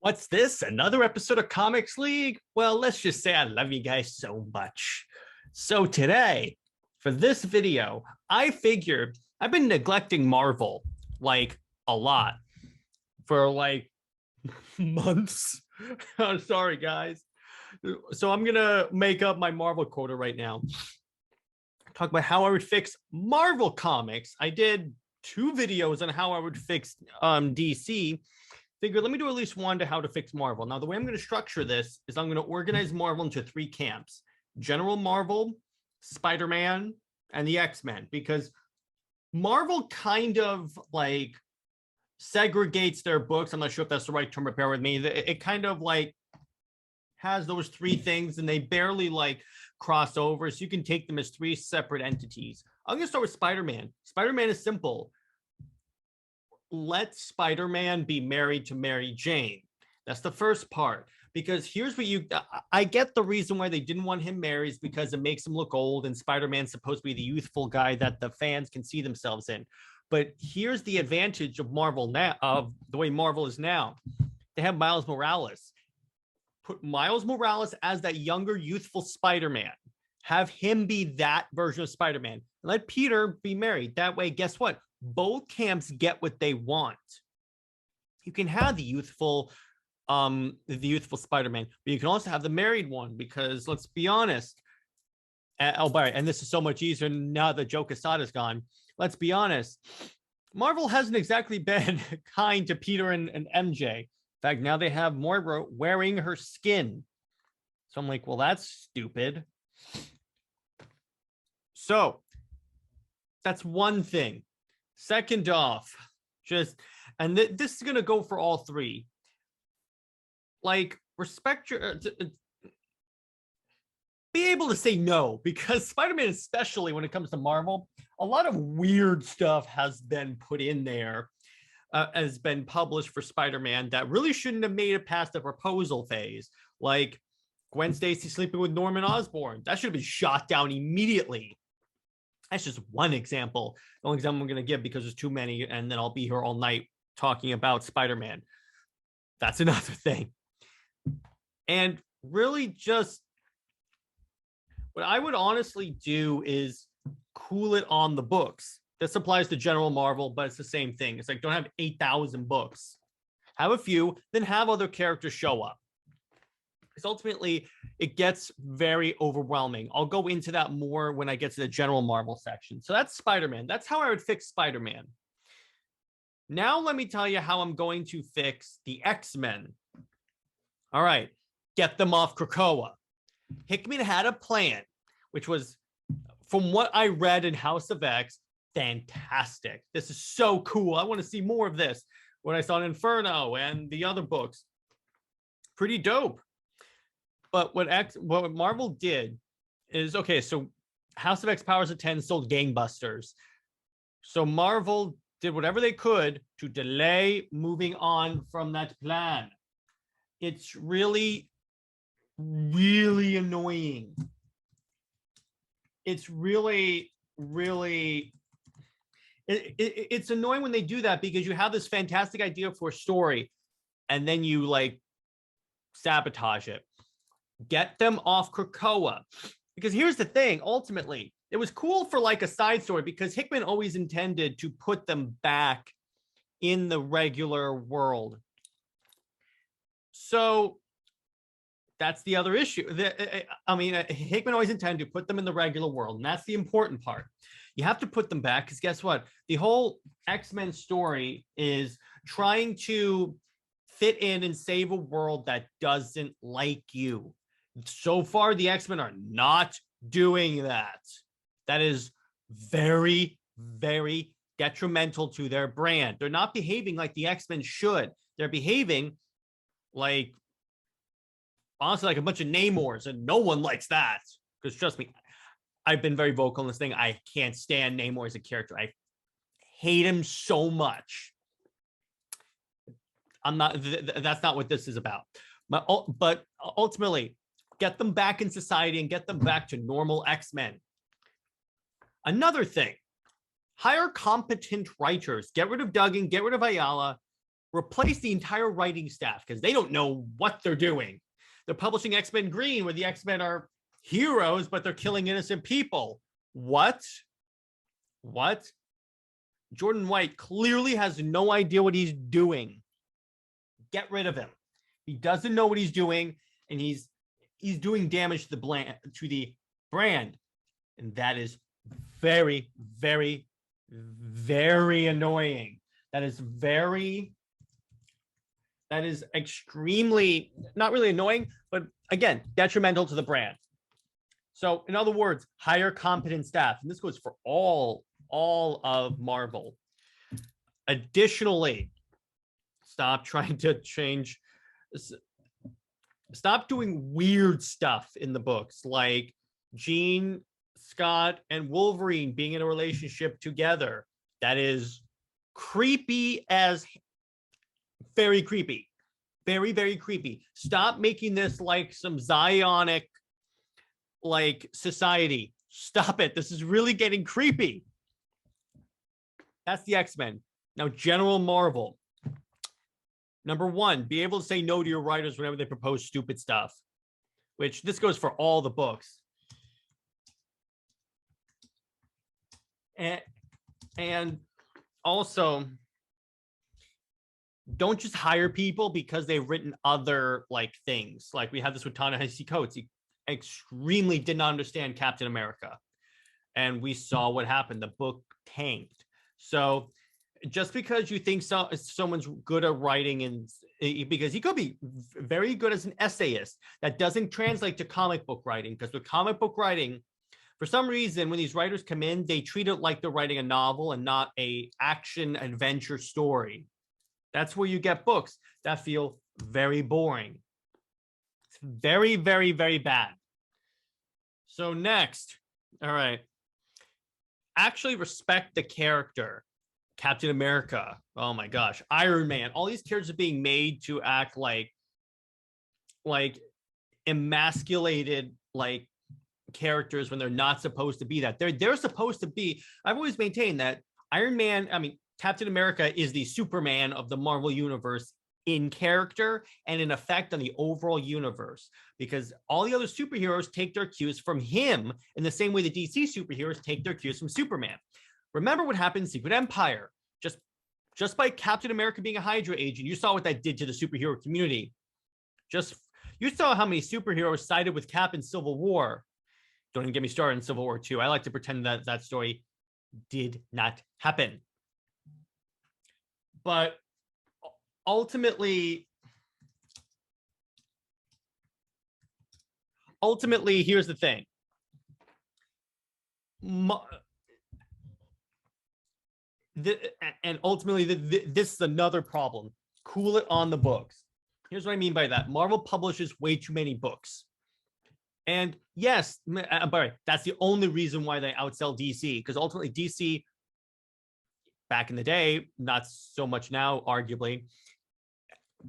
What's this? Another episode of Comics League? Well, let's just say I love you guys so much. So today, for this video, I figured I've been neglecting Marvel like a lot for like months. I'm sorry, guys. So I'm gonna make up my Marvel quota right now. Talk about how I would fix Marvel comics. I did 2 videos on how I would fix DC. Figured let me do at least one to how to fix Marvel. Now, the way I'm going to structure this is I'm going to organize Marvel into 3 camps: General Marvel, Spider-Man, and the X-Men, because Marvel kind of like segregates their books. I'm not sure if that's the right term, but bear with me. It kind of like has those 3 things and they barely like cross over. So you can take them as 3 separate entities. I'm going to start with Spider-Man. Spider-Man is simple. Let Spider-Man be married to Mary Jane. That's the first part. Because here's what I get the reason why they didn't want him married is because it makes him look old, and Spider-Man's supposed to be the youthful guy that the fans can see themselves in. But here's the advantage of Marvel now, of the way Marvel is now. They have Miles Morales. Put Miles Morales as that younger, youthful Spider-Man. Have him be that version of Spider-Man. Let Peter be married. That way, guess what? Both camps get what they want. You can have the youthful Spider-Man, but you can also have the married one, because let's be honest. And this is so much easier now that Joe Quesada's gone. Let's be honest. Marvel hasn't exactly been kind to Peter and MJ. In fact, now they have Moira wearing her skin. So I'm like, well, that's stupid. So that's one thing. Second off, this is going to go for all 3. Like, respect your, be able to say no, because Spider-Man, especially when it comes to Marvel, a lot of weird stuff has been put in there, has been published for Spider-Man that really shouldn't have made it past the proposal phase. Like Gwen Stacy sleeping with Norman Osborn. That should have been shot down immediately. That's just one example. The only example I'm going to give, because there's too many, and then I'll be here all night talking about Spider-Man. That's another thing. And really just what I would honestly do is cool it on the books. This applies to General Marvel, but it's the same thing. It's like, don't have 8,000 books. Have a few, then have other characters show up. Because ultimately, it gets very overwhelming. I'll go into that more when I get to the General Marvel section. So that's Spider-Man. That's how I would fix Spider-Man. Now let me tell you how I'm going to fix the X-Men. All right, get them off Krakoa. Hickman had a plan, which was, from what I read in House of X, fantastic. This is so cool. I want to see more of this. What I saw in Inferno and the other books, pretty dope. But what Marvel did is, okay, so House of X Powers of 10 sold gangbusters. So Marvel did whatever they could to delay moving on from that plan. It's really, really annoying. It's really, really, it's annoying when they do that, because you have this fantastic idea for a story and then you like sabotage it. Get them off Krakoa. Because here's the thing, ultimately, it was cool for like a side story, because Hickman always intended to put them back in the regular world. So that's the other issue. Hickman always intended to put them in the regular world, and that's the important part. You have to put them back, because guess what? The whole X-Men story is trying to fit in and save a world that doesn't like you. So far, the X-Men are not doing that. That is very, very detrimental to their brand. They're not behaving like the X-Men should. They're behaving like, honestly, like a bunch of Namors, and no one likes that. Because trust me, I've been very vocal in this thing. I can't stand Namor as a character. I hate him so much. That's not what this is about. But ultimately, get them back in society and get them back to normal X-Men. Another thing, hire competent writers. Get rid of Duggan, get rid of Ayala. replace the entire writing staff because they don't know what they're doing. They're publishing X-Men Green, where the X-Men are heroes, but they're killing innocent people. What? Jordan White clearly has no idea what he's doing. Get rid of him. He doesn't know what he's doing, and he's doing damage to the brand, and that is very, very, very annoying. That is extremely, not really annoying, but again, detrimental to the brand. So in other words, hire competent staff. And this goes for all of Marvel. Additionally, stop trying to change, stop doing weird stuff in the books, like Jean, Scott, and Wolverine being in a relationship together. That is creepy as very creepy. Very, very creepy. Stop making this like some Zionic like society. Stop it. This is really getting creepy. That's the X-Men. Now, General Marvel. Number one, be able to say no to your writers whenever they propose stupid stuff, which this goes for all the books. And also, don't just hire people because they've written other like things. Like we had this with Ta-Nehisi Coates. He extremely did not understand Captain America. And we saw what happened. The book tanked. So just because you think someone's good at writing, and because he could be very good as an essayist, that doesn't translate to comic book writing. Because with comic book writing, for some reason, when these writers come in, they treat it like they're writing a novel and not a action adventure story. That's where you get books that feel very boring. It's very, very, very bad. So next, all right. Actually respect the character. Captain America. Oh my gosh. Iron Man. All these characters are being made to act like emasculated like characters when they're not supposed to be that. They're supposed to be. I've always maintained that Captain America is the Superman of the Marvel universe in character and in effect on the overall universe, because all the other superheroes take their cues from him in the same way the DC superheroes take their cues from Superman. Remember what happened in Secret Empire. Just by Captain America being a Hydra agent, you saw what that did to the superhero community. You saw how many superheroes sided with Cap in Civil War. Don't even get me started in Civil War 2. I like to pretend that that story did not happen. But ultimately, here's the thing. And ultimately, this is another problem. Cool it on the books. Here's what I mean by that. Marvel publishes way too many books. And yes, but that's the only reason why they outsell DC, because ultimately DC, back in the day, not so much now, arguably,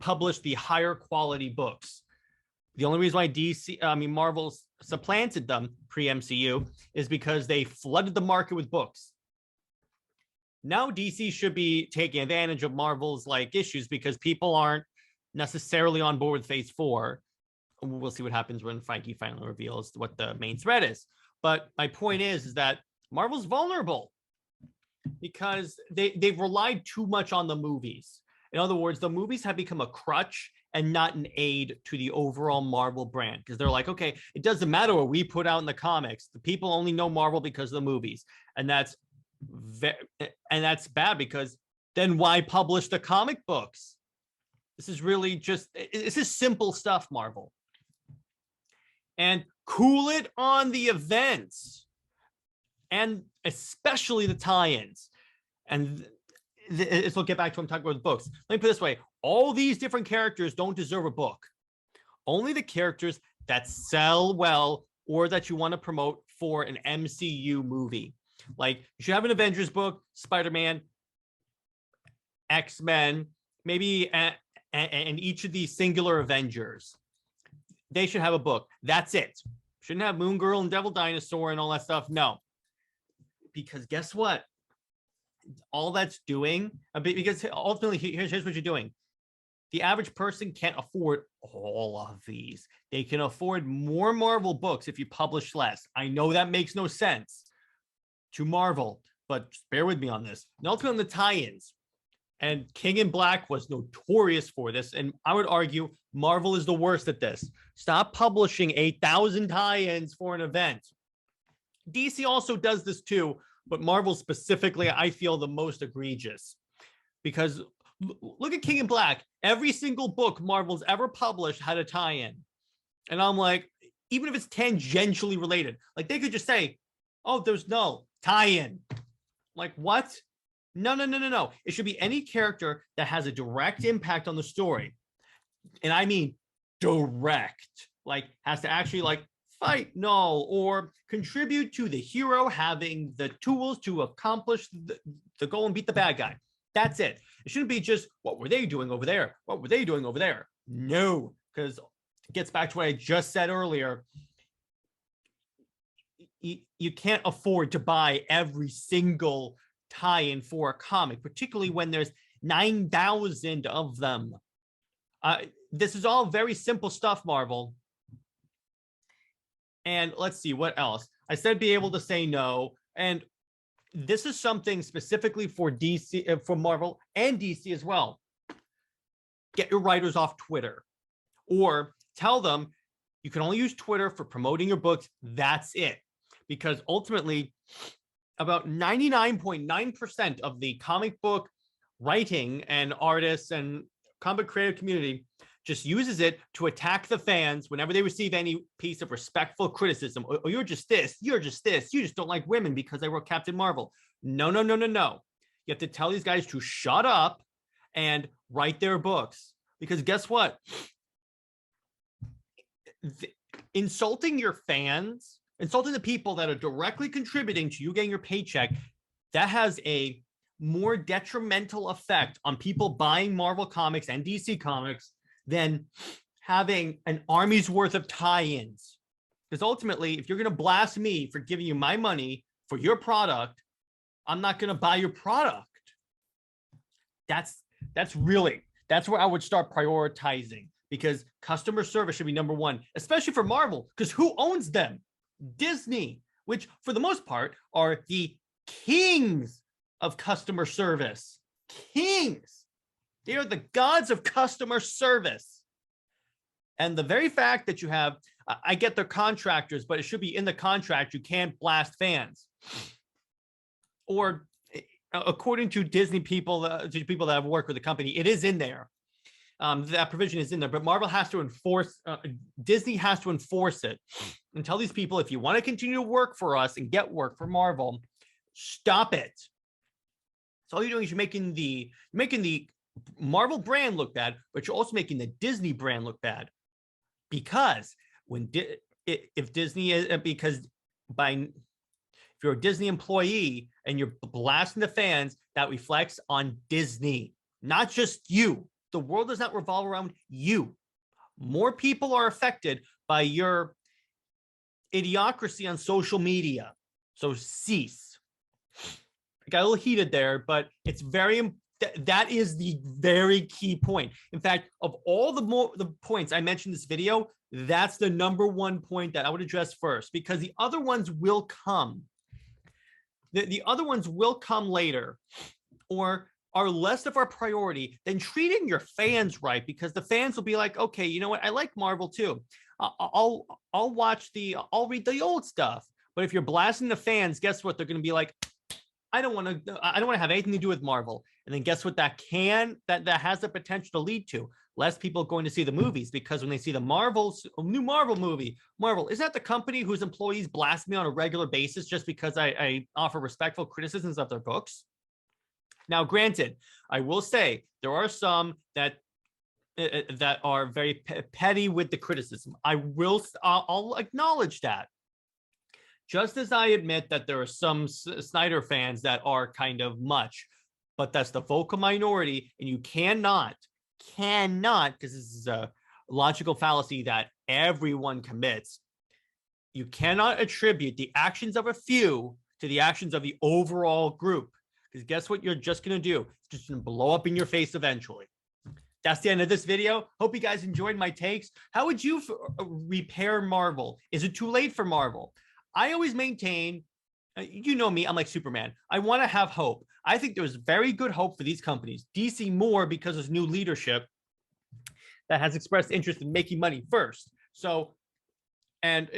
published the higher quality books. The only reason why Marvel supplanted them pre-MCU is because they flooded the market with books. Now DC should be taking advantage of Marvel's like issues because people aren't necessarily on board with Phase 4. We'll see what happens when Feige finally reveals what the main threat is. But my point is that Marvel's vulnerable because they've relied too much on the movies. In other words, the movies have become a crutch and not an aid to the overall Marvel brand, because they're like, okay, it doesn't matter what we put out in the comics. The people only know Marvel because of the movies. And that's bad, because then why publish the comic books? This is simple stuff, Marvel. And cool it on the events, and especially the tie-ins. And we'll get back to what I'm talking about with books. Let me put it this way. All these different characters don't deserve a book. Only the characters that sell well or that you want to promote for an MCU movie. Like, you should have an Avengers book, Spider-Man, X-Men, maybe and each of these singular Avengers. They should have a book. That's it. Shouldn't have Moon Girl and Devil Dinosaur and all that stuff. No. Because guess what? All that's doing, because ultimately, here's what you're doing. The average person can't afford all of these. They can afford more Marvel books if you publish less. I know that makes no sense to Marvel, but just bear with me on this. And ultimately on the tie-ins. And King in Black was notorious for this. And I would argue Marvel is the worst at this. Stop publishing 8,000 tie-ins for an event. DC also does this too, but Marvel specifically, I feel the most egregious. Because look at King in Black. Every single book Marvel's ever published had a tie-in. And I'm like, even if it's tangentially related, like they could just say, oh, there's no tie-in. Like, what? No. It should be any character that has a direct impact on the story. And I mean direct. Like, has to actually, like, fight, no, or contribute to the hero having the tools to accomplish the goal and beat the bad guy. That's it. It shouldn't be just, what were they doing over there? What were they doing over there? No, because it gets back to what I just said earlier. You can't afford to buy every single tie-in for a comic, particularly when there's 9,000 of them. This is all very simple stuff, Marvel. And let's see, what else? I said be able to say no. And this is something specifically for DC, for Marvel and DC as well. Get your writers off Twitter, or tell them you can only use Twitter for promoting your books. That's it. Because ultimately, about 99.9% of the comic book writing and artists and comic creative community just uses it to attack the fans whenever they receive any piece of respectful criticism. Oh, you're just this, you just don't like women because I wrote Captain Marvel. No. You have to tell these guys to shut up and write their books. Because guess what? Insulting your fans, insulting the people that are directly contributing to you getting your paycheck, that has a more detrimental effect on people buying Marvel comics and DC comics than having an army's worth of tie-ins. Because ultimately, if you're going to blast me for giving you my money for your product, I'm not going to buy your product. That's where I would start prioritizing, because customer service should be number one, especially for Marvel, because who owns them? Disney, which for the most part are the kings of customer service. Kings. They are the gods of customer service. And the very fact that you have, I get they're contractors, but it should be in the contract, you can't blast fans. Or according to Disney people, to people that have worked with the company, it is in there. That provision is in there, but Marvel has to enforce, Disney has to enforce it and tell these people, if you want to continue to work for us and get work for Marvel, stop it. So all you're doing is you're making the Marvel brand look bad, but you're also making the Disney brand look bad. Because if Disney is, because if you're a Disney employee and you're blasting the fans, that reflects on Disney, not just you. The world does not revolve around you. More people are affected by your idiocracy on social media. So cease. I got a little heated there, but it's that is the very key point. In fact, of all the points I mentioned in this video, that's the number one point that I would address first, because the other ones will come. The other ones will come later, or are less of our priority than treating your fans right, because the fans will be like, okay, you know what? I like Marvel too. I'll read the old stuff. But if you're blasting the fans, guess what? They're going to be like, I don't want to have anything to do with Marvel. And then guess what? That has the potential to lead to less people going to see the movies, because when they see the new Marvel movie, Marvel, is that the company whose employees blast me on a regular basis just because I offer respectful criticisms of their books? Now, granted, I will say there are some that are very petty with the criticism. I'll acknowledge that. Just as I admit that there are some Snyder fans that are kind of much, but that's the vocal minority, and you cannot, because this is a logical fallacy that everyone commits. You cannot attribute the actions of a few to the actions of the overall group. Because guess what you're just going to do? It's just going to blow up in your face eventually. That's the end of this video. Hope you guys enjoyed my takes. How would you repair Marvel? Is it too late for Marvel? I always maintain, you know me, I'm like Superman. I want to have hope. I think there's very good hope for these companies. DC more because there's new leadership that has expressed interest in making money first. So, and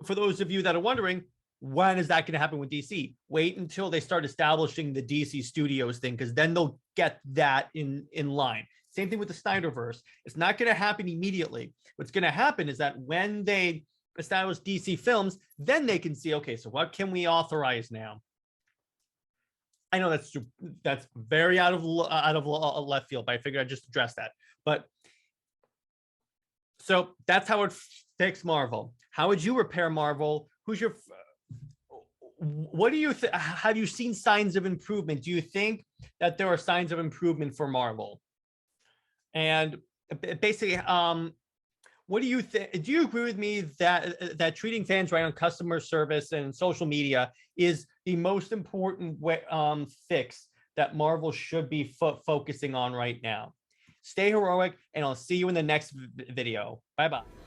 for those of you that are wondering, when is that going to happen with DC? Wait until they start establishing the DC Studios thing, because then they'll get that in line. Same thing with the Snyderverse. It's not going to happen immediately. What's going to happen is that when they establish DC films, then they can see, okay, so what can we authorize now? I know that's very out of left field, but I figured I'd just address that. But so that's how it fix Marvel. How would you repair Marvel? What do you have you seen signs of improvement? Do you think that there are signs of improvement for Marvel? And basically, what do you think? Do you agree with me that treating fans right on customer service and social media is the most important fix that Marvel should be focusing on right now? Stay heroic, and I'll see you in the next video. Bye-bye.